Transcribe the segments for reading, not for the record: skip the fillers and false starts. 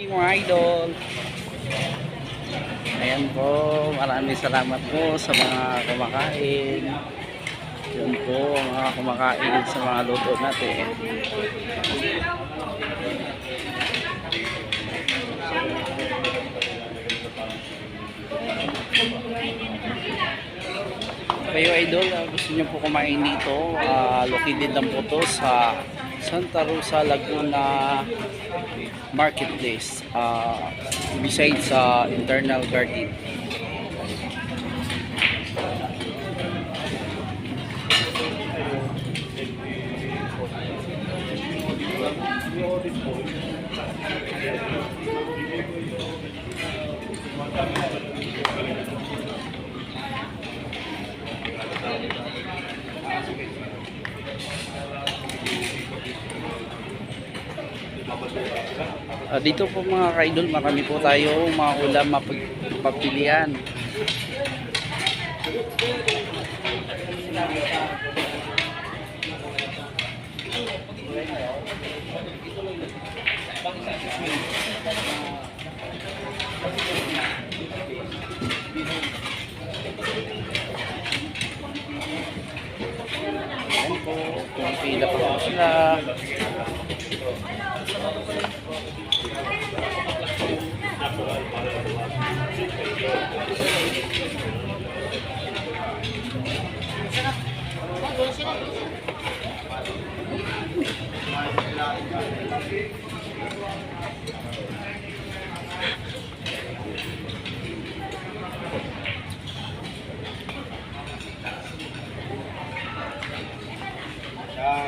Mga idol, ayan po, maraming salamat po sa mga kumakain. Yan po, mga kumakain sa mga luto natin. Kayo idol, gusto niyo po kumain dito, located lang po to sa Santa Rosa, Laguna Marketplace, besides sa internal garden. Dito po mga ka-idol, marami po tayo mga ulam mapagpilian. Ayan po, pila pa po sila.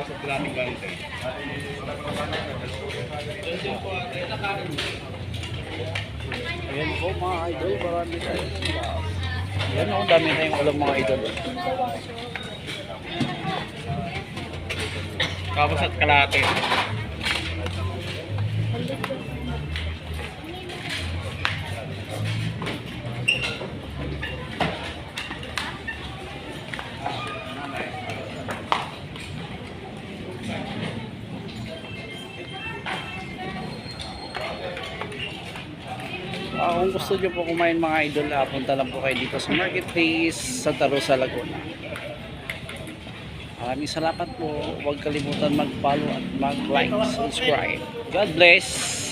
Sa Plating Bante. Ayan po mga idol, marami tayo. Ayan o, dami tayong ulam mga idol. Tapos at kalate. Kung gusto nyo po kumain mga idol, punta lang po kayo dito sa Marketplace, Santa Rosa, Laguna. Maraming salamat po. Huwag kalimutan mag-follow at mag-like, subscribe. God bless!